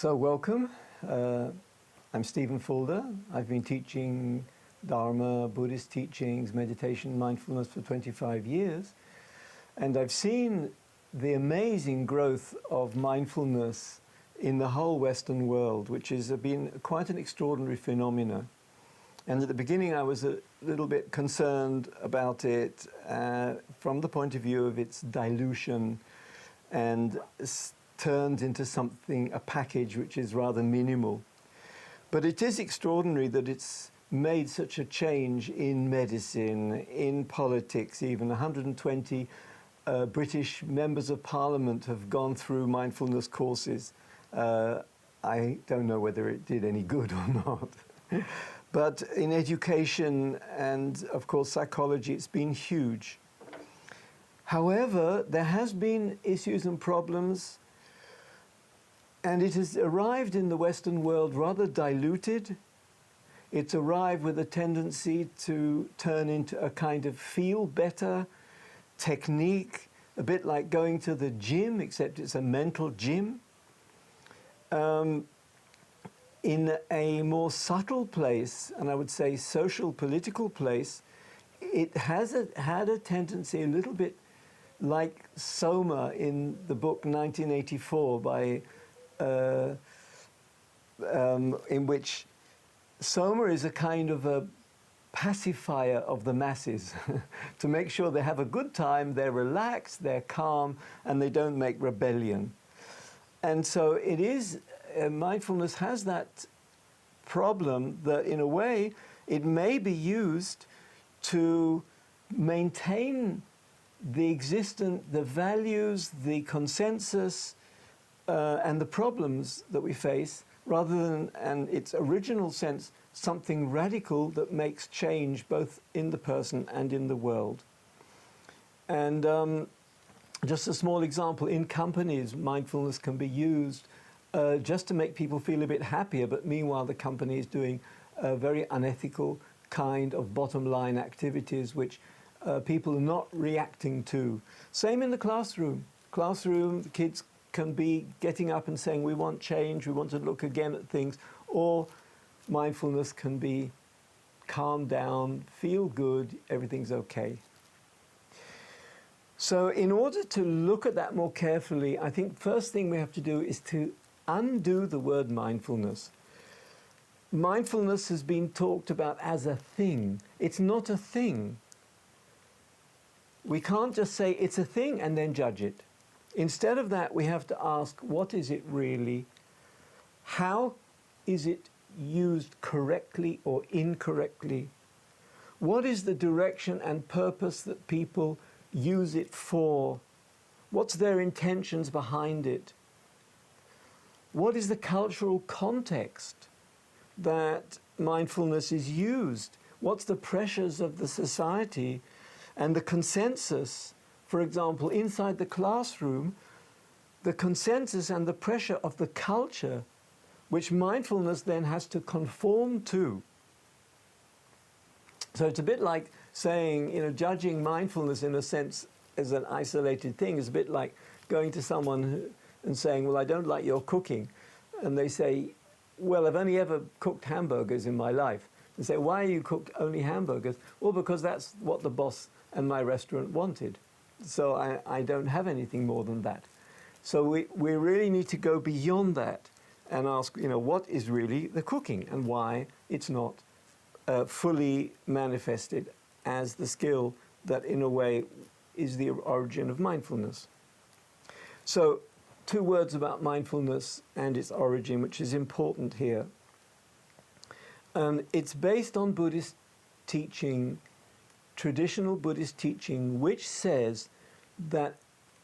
So welcome. I'm Stephen Fulder. I've been teaching Dharma, Buddhist teachings, meditation, mindfulness for 25 years. And I've seen the amazing growth of mindfulness in the whole Western world, which has been quite an extraordinary phenomena. And at the beginning I was a little bit concerned about it from the point of view of its dilution and turned into something, a package which is rather minimal. But it is extraordinary that it's made such a change in medicine, in politics even. 120 British members of parliament have gone through mindfulness courses. I don't know whether it did any good or not. But in education and, of course, psychology, it's been huge. However, there has been issues and problems, and it has arrived in the Western world rather diluted. It's arrived with a tendency to turn into a kind of feel-better technique, a bit like going to the gym, except it's a mental gym. In a more subtle place, and I would say social, political place, it has had a tendency a little bit like Soma in the book 1984 by, in which Soma is a kind of a pacifier of the masses to make sure they have a good time, they're relaxed, they're calm, and they don't make rebellion. And so it is, mindfulness has that problem that in a way it may be used to maintain the values, the consensus, and the problems that we face, rather than, in its original sense, something radical that makes change both in the person and in the world. And just a small example, in companies, mindfulness can be used just to make people feel a bit happier, but meanwhile the company is doing a very unethical kind of bottom line activities which people are not reacting to. Same in the classroom. The kids can be getting up and saying, we want change, we want to look again at things, or mindfulness can be calm down, feel good, everything's okay. So in order to look at that more carefully, I think first thing we have to do is to undo the word mindfulness. Mindfulness has been talked about as a thing. It's not a thing. We can't just say it's a thing and then judge it. Instead of that, we have to ask, what is it really? How is it used correctly or incorrectly? What is the direction and purpose that people use it for? What's their intentions behind it? What is the cultural context that mindfulness is used? What's the pressures of the society and the consensus? For example, inside the classroom, the consensus and the pressure of the culture, which mindfulness then has to conform to. So it's a bit like saying, judging mindfulness in a sense as an isolated thing is a bit like going to someone and saying, well, I don't like your cooking. And they say, well, I've only ever cooked hamburgers in my life. And say, why you cook only hamburgers? Well, because that's what the boss and my restaurant wanted. So I don't have anything more than that. So we really need to go beyond that and ask, what is really the cooking and why it's not fully manifested as the skill that in a way is the origin of mindfulness. So 2 words about mindfulness and its origin, which is important here. It's based on Buddhist teaching, traditional Buddhist teaching, which says that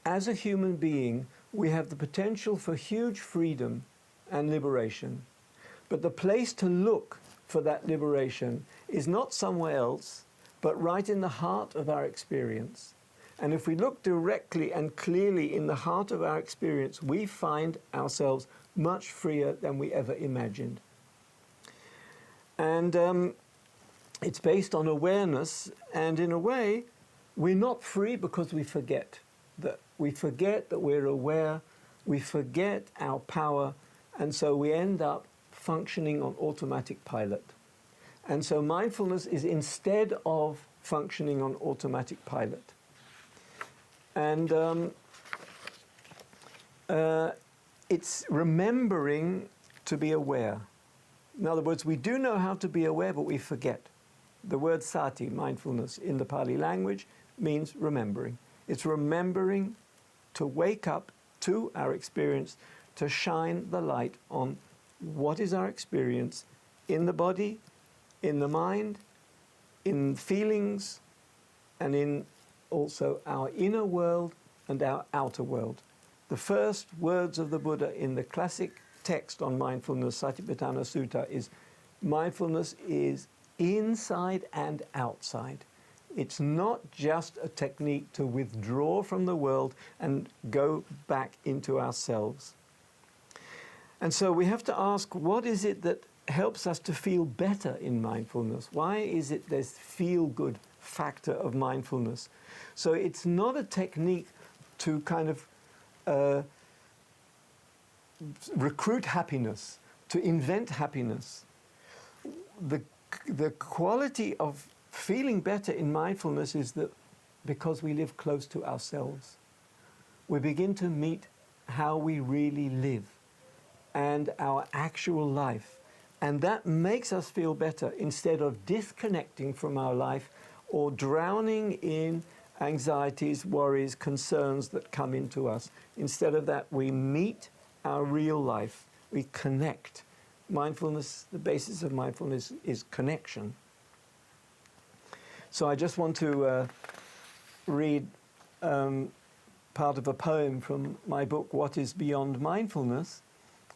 as a human being, we have the potential for huge freedom and liberation. But the place to look for that liberation is not somewhere else, but right in the heart of our experience. And if we look directly and clearly in the heart of our experience, we find ourselves much freer than we ever imagined. And it's based on awareness, and in a way, we're not free because we forget that we're aware, we forget our power, And so we end up functioning on automatic pilot. And so mindfulness is instead of functioning on automatic pilot. And it's remembering to be aware. In other words, we do know how to be aware, but we forget. The word sati, mindfulness, in the Pali language means remembering. It's remembering to wake up to our experience, to shine the light on what is our experience in the body, in the mind, in feelings, and in also our inner world and our outer world. The first words of the Buddha in the classic text on mindfulness, Satipatthana Sutta, is mindfulness is inside and outside. It's not just a technique to withdraw from the world and go back into ourselves. And so we have to ask, what is it that helps us to feel better in mindfulness? Why is it this feel-good factor of mindfulness? So it's not a technique to kind of recruit happiness, to invent happiness. The quality of feeling better in mindfulness is that because we live close to ourselves, we begin to meet how we really live and our actual life. And that makes us feel better instead of disconnecting from our life or drowning in anxieties, worries, concerns that come into us. Instead of that, we meet our real life. We connect. Mindfulness, the basis of mindfulness is connection. So I just want to read part of a poem from my book, What is Beyond Mindfulness,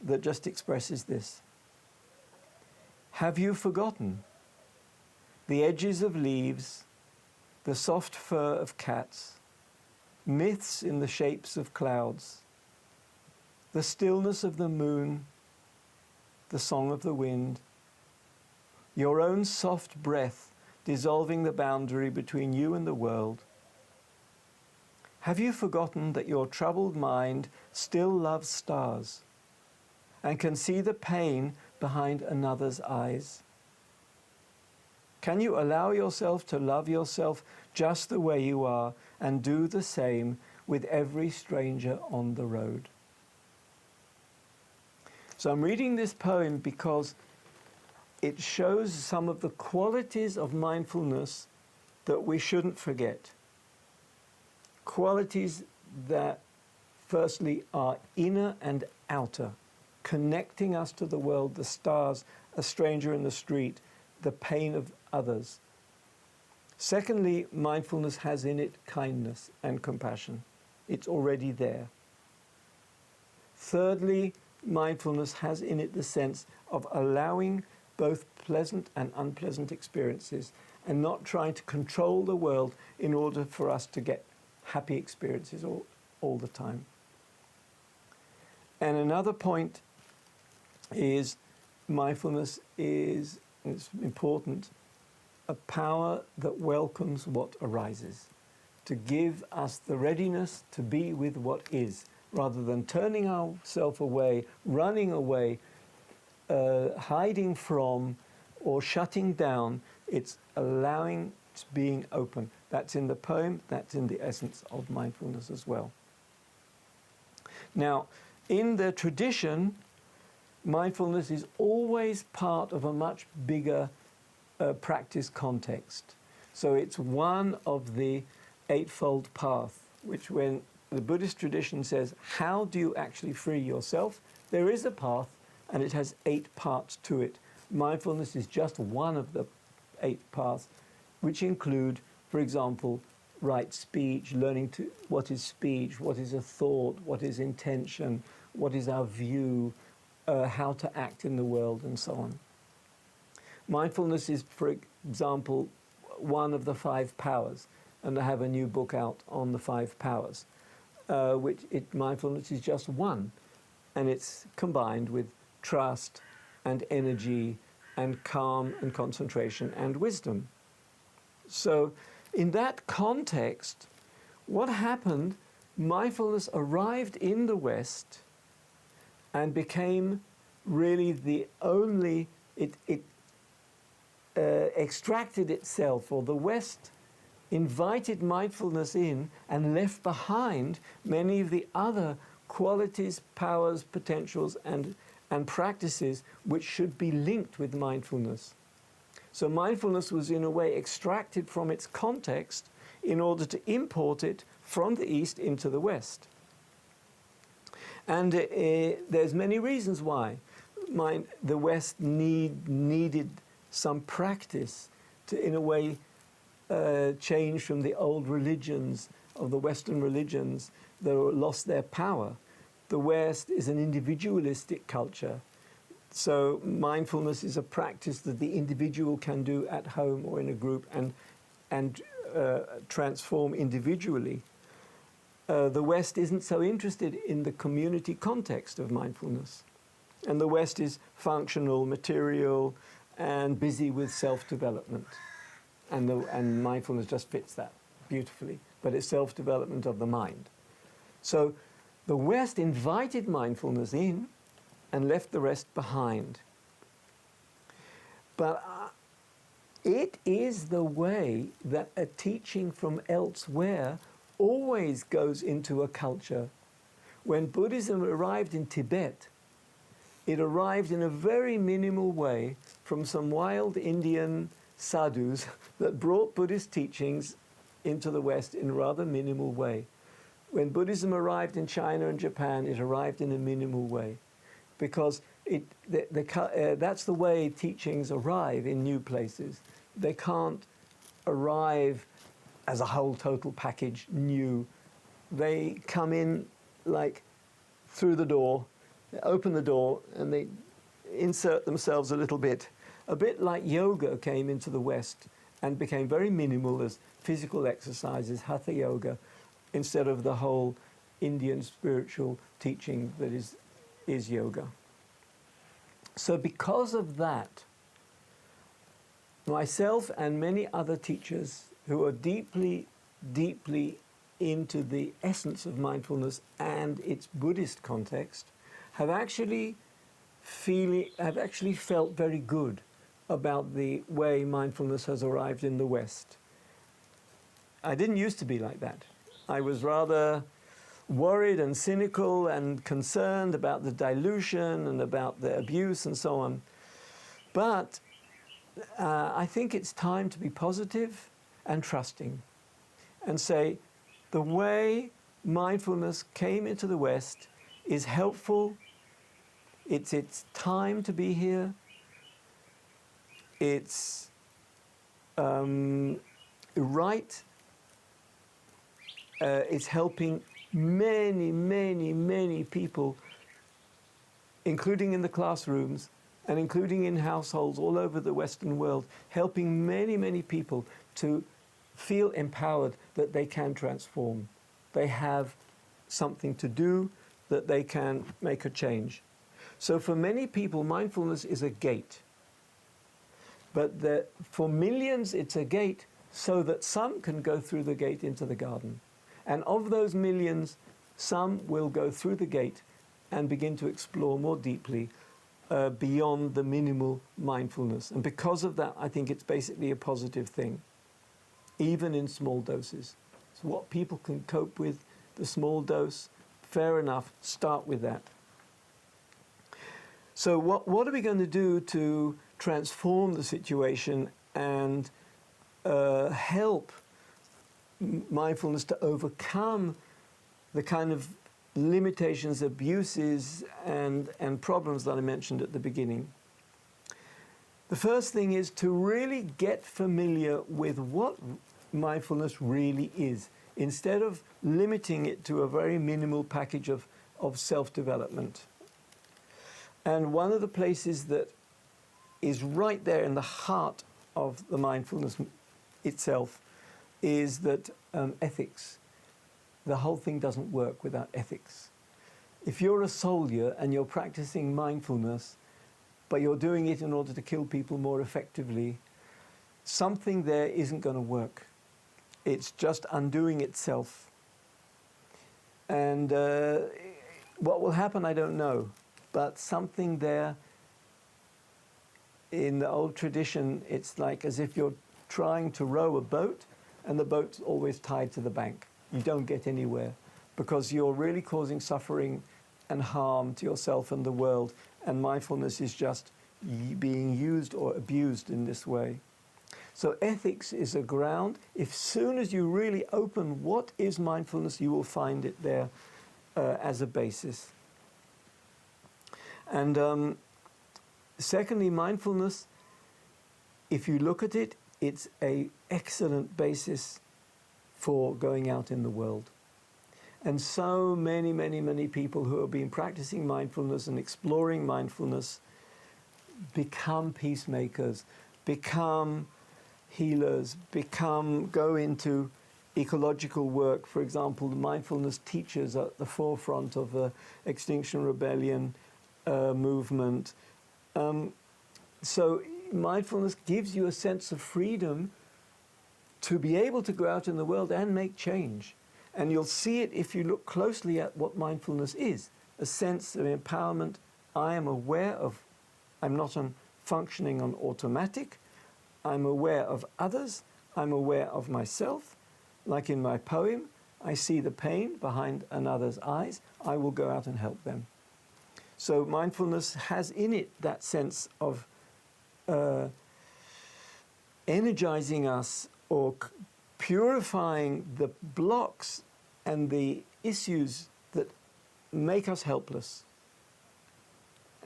that just expresses this. Have you forgotten the edges of leaves, the soft fur of cats, myths in the shapes of clouds, the stillness of the moon, the song of the wind, your own soft breath dissolving the boundary between you and the world? Have you forgotten that your troubled mind still loves stars and can see the pain behind another's eyes? Can you allow yourself to love yourself just the way you are and do the same with every stranger on the road? So I'm reading this poem because it shows some of the qualities of mindfulness that we shouldn't forget. Qualities that firstly are inner and outer, connecting us to the world, the stars, a stranger in the street, the pain of others. Secondly, mindfulness has in it kindness and compassion. It's already there. Thirdly, mindfulness has in it the sense of allowing both pleasant and unpleasant experiences and not trying to control the world in order for us to get happy experiences all the time. And another point is mindfulness is, it's important, a power that welcomes what arises, to give us the readiness to be with what is, rather than turning ourselves away, running away, hiding from, or shutting down. It's allowing, it's being open. That's in the poem, that's in the essence of mindfulness as well. Now, in the tradition, mindfulness is always part of a much bigger practice context. So it's one of the eightfold path, which when the Buddhist tradition says, how do you actually free yourself? There is a path, and it has 8 parts to it. Mindfulness is just one of the 8 paths, which include, for example, right speech, learning to what is speech, what is a thought, what is intention, what is our view, how to act in the world, and so on. Mindfulness is, for example, one of the 5 powers, and I have a new book out on the 5 powers, mindfulness is just one, and it's combined with trust and energy and calm and concentration and wisdom. So in that context, what happened, mindfulness arrived in the West and became really the only, it extracted itself, or the West invited mindfulness in and left behind many of the other qualities, powers, potentials, and practices which should be linked with mindfulness. So mindfulness was in a way extracted from its context in order to import it from the East into the West. And there's many reasons why the West needed some practice to, in a way, change from the old religions of the Western religions that lost their power. The West is an individualistic culture. So mindfulness is a practice that the individual can do at home or in a group and transform individually. The West isn't so interested in the community context of mindfulness. And the West is functional, material, and busy with self-development. And mindfulness just fits that beautifully. But it's self-development of the mind. So the West invited mindfulness in and left the rest behind. But it is the way that a teaching from elsewhere always goes into a culture. When Buddhism arrived in Tibet, it arrived in a very minimal way from some wild Indian sadhus that brought Buddhist teachings into the West in a rather minimal way. When Buddhism arrived in China and Japan, it arrived in a minimal way, because that's the way teachings arrive in new places. They can't arrive as a whole total package new. They come in like through the door, they open the door, and they insert themselves a bit like yoga came into the West and became very minimal as physical exercises, hatha yoga, instead of the whole Indian spiritual teaching that is yoga. So because of that, myself and many other teachers who are deeply, deeply into the essence of mindfulness and its Buddhist context have actually felt very good about the way mindfulness has arrived in the West. I didn't used to be like that. I was rather worried and cynical and concerned about the dilution and about the abuse and so on. But I think it's time to be positive and trusting and say the way mindfulness came into the West is helpful. It's time to be here. It's right. It's helping many, many, many people, including in the classrooms and including in households all over the Western world, helping many, many people to feel empowered that they can transform. They have something to do, that they can make a change. So for many people, mindfulness is a gate. But for millions, it's a gate so that some can go through the gate into the garden. And of those millions, some will go through the gate and begin to explore more deeply beyond the minimal mindfulness. And because of that, I think it's basically a positive thing, even in small doses. So what people can cope with, the small dose, fair enough, start with that. So what are we going to do to transform the situation and help mindfulness to overcome the kind of limitations, abuses, and problems that I mentioned at the beginning? The first thing is to really get familiar with what mindfulness really is, instead of limiting it to a very minimal package of self-development. And one of the places that is right there in the heart of the mindfulness itself is that ethics. The whole thing doesn't work without ethics. If you're a soldier and you're practicing mindfulness, but you're doing it in order to kill people more effectively, something there isn't going to work. It's just undoing itself. And what will happen, I don't know. but something there. In the old tradition, it's like as if you're trying to row a boat and the boat's always tied to the bank. You don't get anywhere because you're really causing suffering and harm to yourself and the world, and mindfulness is just being used or abused in this way. So ethics is a ground. If soon as you really open what is mindfulness, you will find it there as a basis. And secondly, mindfulness, if you look at it, it's an excellent basis for going out in the world. And so many people who have been practicing mindfulness and exploring mindfulness become peacemakers, become healers, go into ecological work. For example, the mindfulness teachers at the forefront of the Extinction Rebellion movement. So mindfulness gives you a sense of freedom to be able to go out in the world and make change. And you'll see it if you look closely at what mindfulness is. A sense of empowerment. I am aware of, I'm not functioning on automatic. I'm aware of others. I'm aware of myself. Like in my poem, I see the pain behind another's eyes. I will go out and help them. So mindfulness has in it that sense of energizing us or purifying the blocks and the issues that make us helpless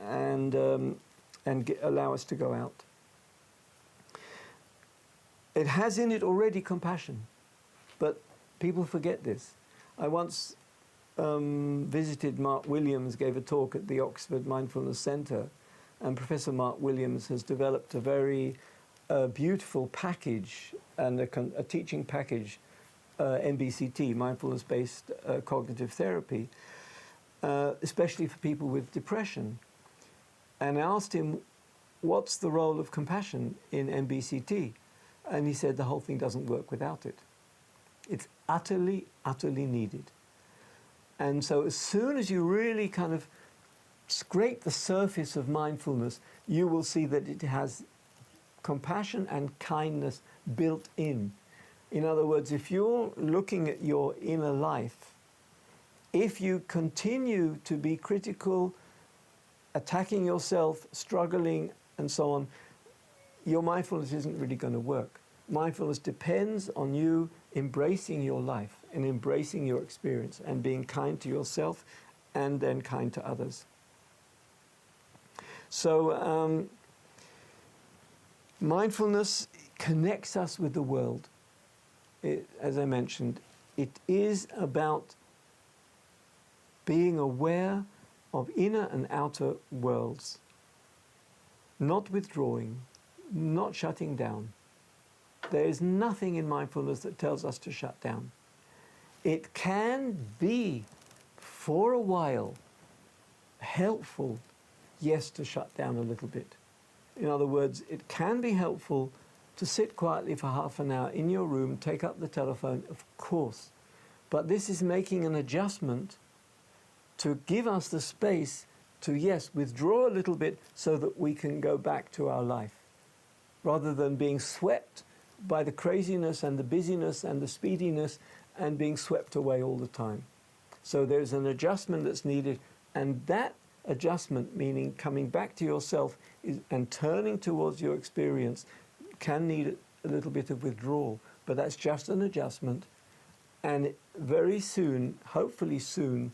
and allow us to go out. It has in it already compassion, but people forget this. I once visited Mark Williams, gave a talk at the Oxford Mindfulness Centre, and Professor Mark Williams has developed a very beautiful package and a teaching package, MBCT, mindfulness-based cognitive therapy, especially for people with depression. And I asked him, what's the role of compassion in MBCT? And he said the whole thing doesn't work without it. It's utterly needed. And so as soon as you really kind of scrape the surface of mindfulness, you will see that it has compassion and kindness built in. In other words, if you're looking at your inner life, if you continue to be critical, attacking yourself, struggling, and so on, your mindfulness isn't really going to work. Mindfulness depends on you embracing your life and embracing your experience and being kind to yourself and then kind to others. So mindfulness connects us with the world. As I mentioned, it is about being aware of inner and outer worlds, not withdrawing, not shutting down. There is nothing in mindfulness that tells us to shut down. It can be, for a while, helpful, yes, to shut down a little bit. In other words, it can be helpful to sit quietly for half an hour in your room, take up the telephone, of course. But this is making an adjustment to give us the space to, yes, withdraw a little bit so that we can go back to our life, rather than being swept by the craziness and the busyness and the speediness and being swept away all the time. So there's an adjustment that's needed, and that adjustment, meaning coming back to yourself and turning towards your experience, can need a little bit of withdrawal, but that's just an adjustment. And very soon, hopefully soon,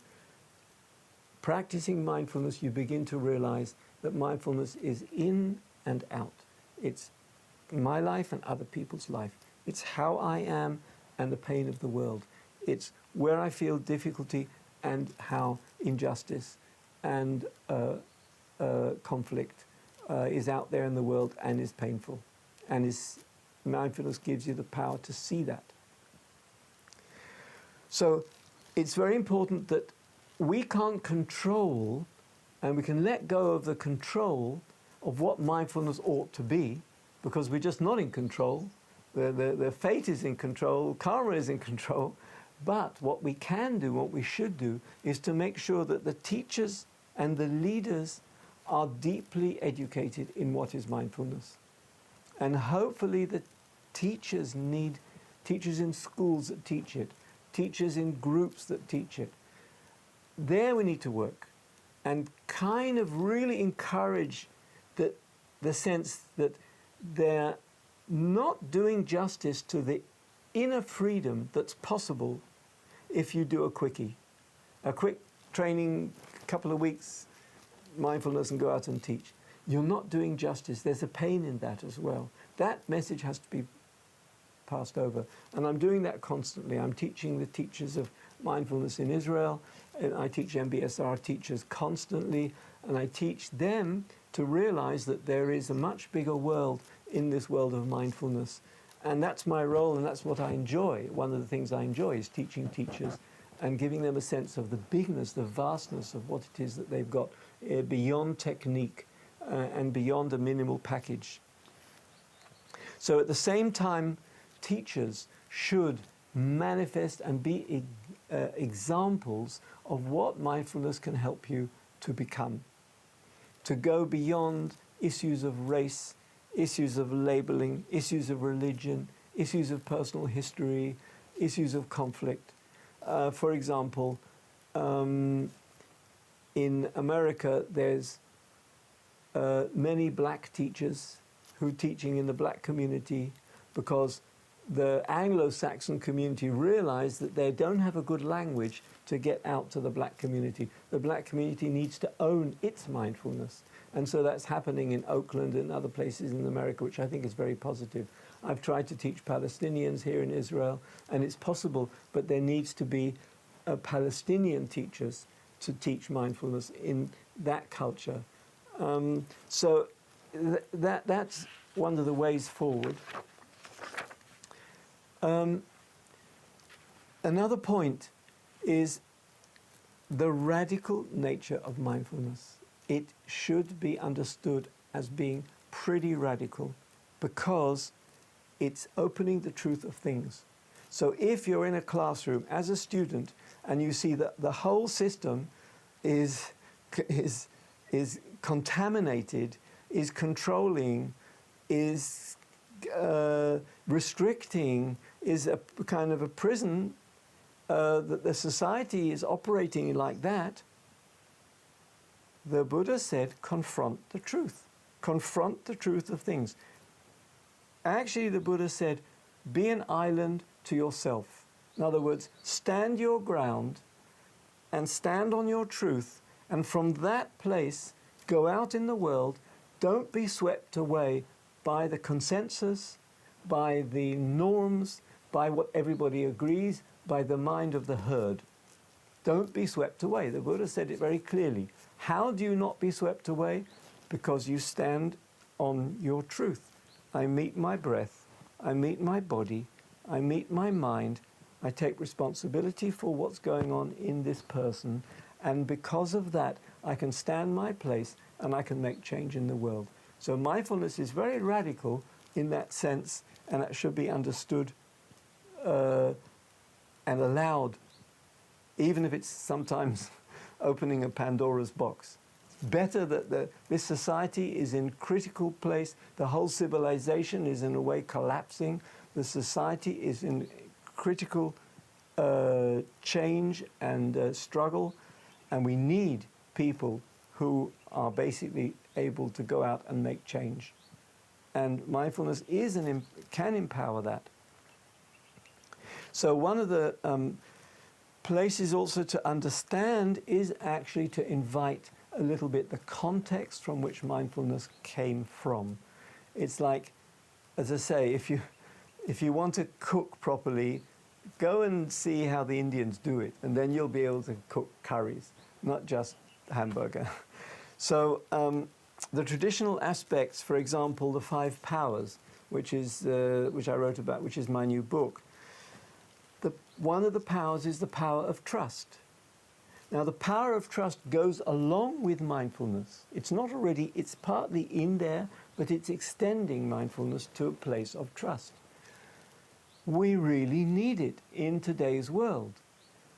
practicing mindfulness, you begin to realize that mindfulness is in and out. It's my life and other people's life. It's how I am and the pain of the world. It's where I feel difficulty and how injustice and conflict is out there in the world and is painful. And mindfulness gives you the power to see that. So it's very important that we can't control, and we can let go of the control of what mindfulness ought to be, because we're just not in control. The fate is in control, karma is in control. But what we can do, what we should do, is to make sure that the teachers and the leaders are deeply educated in what is mindfulness. And hopefully the teachers need teachers in schools that teach it, teachers in groups that teach it. There we need to work and kind of really encourage the sense that they're not doing justice to the inner freedom that's possible if you do a quickie. A quick training, couple of weeks, mindfulness, and go out and teach. You're not doing justice. There's a pain in that as well. That message has to be passed over. And I'm doing that constantly. I'm teaching the teachers of mindfulness in Israel, and I teach MBSR teachers constantly, and I teach them to realize that there is a much bigger world in this world of mindfulness. And that's my role, and that's what I enjoy. One of the things I enjoy is teaching teachers and giving them a sense of the bigness, the vastness of what it is that they've got beyond technique and beyond a minimal package. So at the same time, teachers should manifest and be examples of what mindfulness can help you to become. To go beyond issues of race, issues of labeling, issues of religion, issues of personal history, issues of conflict. For example, in America, there's many black teachers who are teaching in the black community because the Anglo-Saxon community realized that they don't have a good language to get out to the black community. The black community needs to own its mindfulness. And so that's happening in Oakland and other places in America, which I think is very positive. I've tried to teach Palestinians here in Israel, and it's possible, but there needs to be Palestinian teachers to teach mindfulness in that culture. So that's one of the ways forward. Another point is the radical nature of mindfulness. It should be understood as being pretty radical because it's opening the truth of things. So if you're in a classroom as a student and you see that the whole system is contaminated, is controlling, is restricting, is a kind of a prison, that the society is operating like that, the Buddha said, confront the truth. Confront the truth of things. Actually, the Buddha said, be an island to yourself. In other words, stand your ground and stand on your truth, and from that place, go out in the world. Don't be swept away by the consensus, by the norms, by what everybody agrees, by the mind of the herd. Don't be swept away. The Buddha said it very clearly. How do you not be swept away? Because you stand on your truth. I meet my breath, I meet my body, I meet my mind, I take responsibility for what's going on in this person, and because of that, I can stand my place and I can make change in the world. So mindfulness is very radical in that sense, and it should be understood and allowed, even if it's sometimes opening a Pandora's box. It's better that this society is in critical place, the whole civilization is in a way collapsing, the society is in critical change and struggle, and we need people who are basically able to go out and make change. And mindfulness can empower that. So one of the places also to understand is actually to invite a little bit the context from which mindfulness came from. It's like, as I say, if you want to cook properly, go and see how the Indians do it, and then you'll be able to cook curries, not just hamburger. So the traditional aspects, for example, the 5 powers, which I wrote about, which is my new book. One of the powers is the power of trust. Now, the power of trust goes along with mindfulness. It's partly in there, but it's extending mindfulness to a place of trust. We really need it in today's world,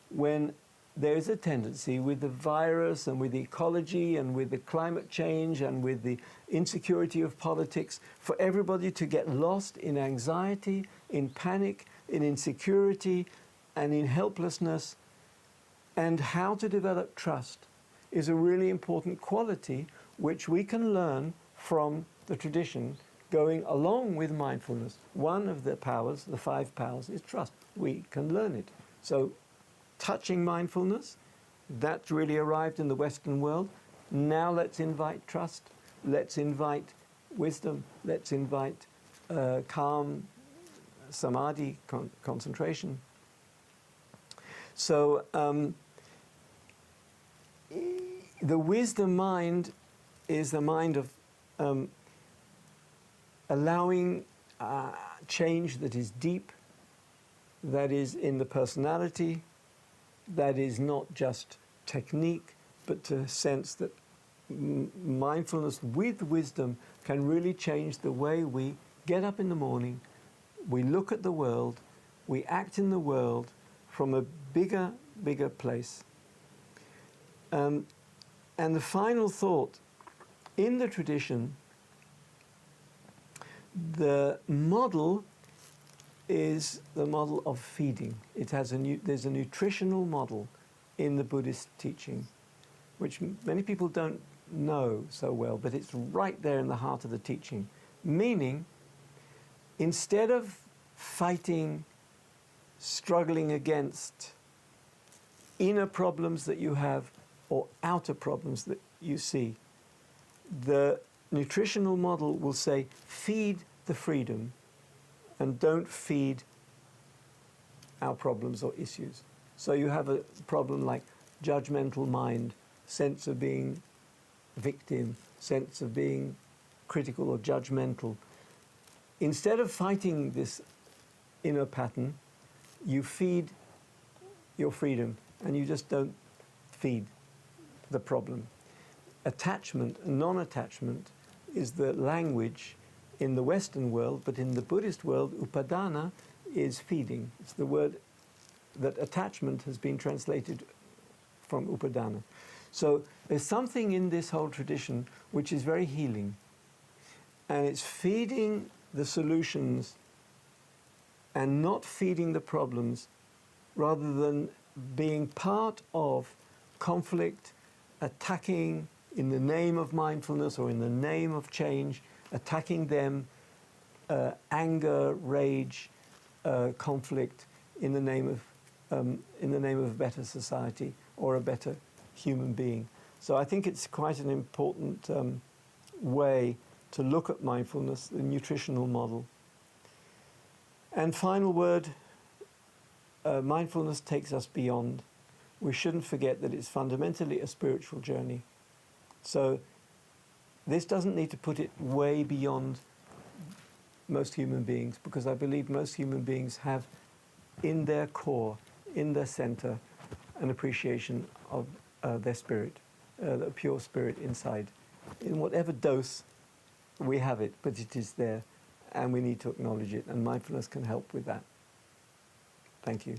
when there is a tendency with the virus and with the ecology and with the climate change and with the insecurity of politics for everybody to get lost in anxiety, in panic, in insecurity, and in helplessness. And how to develop trust is a really important quality which we can learn from the tradition going along with mindfulness. One of the powers, the 5 powers, is trust. We can learn it. So touching mindfulness, that's really arrived in the Western world. Now let's invite trust. Let's invite wisdom. Let's invite calm, samadhi, concentration. So the wisdom mind is the mind of allowing change that is deep, that is in the personality, that is not just technique, but to sense that mindfulness with wisdom can really change the way we get up in the morning, we look at the world, we act in the world from a bigger place. And the final thought, in the tradition, the model is the model of feeding. It has there's a nutritional model in the Buddhist teaching, which many people don't know so well, but it's right there in the heart of the teaching. Meaning, instead of fighting, struggling against inner problems that you have or outer problems that you see, the nutritional model will say, feed the freedom and don't feed our problems or issues. So you have a problem like judgmental mind, sense of being victim, sense of being critical or judgmental. Instead of fighting this inner pattern, you feed your freedom and you just don't feed the problem. Attachment, non-attachment, is the language in the Western world, but in the Buddhist world, upadana is feeding. It's the word that attachment has been translated from upadana. So there's something in this whole tradition which is very healing. And it's feeding the solutions and not feeding the problems, rather than being part of conflict, attacking in the name of mindfulness or in the name of change, attacking them, anger, rage, conflict in the name of a better society or a better human being. So I think it's quite an important way to look at mindfulness, the nutritional model. And final word, mindfulness takes us beyond. We shouldn't forget that it's fundamentally a spiritual journey. So this doesn't need to put it way beyond most human beings, because I believe most human beings have in their core, in their center, an appreciation of their spirit, the pure spirit inside. In whatever dose we have it, but it is there, and we need to acknowledge it, and mindfulness can help with that. Thank you.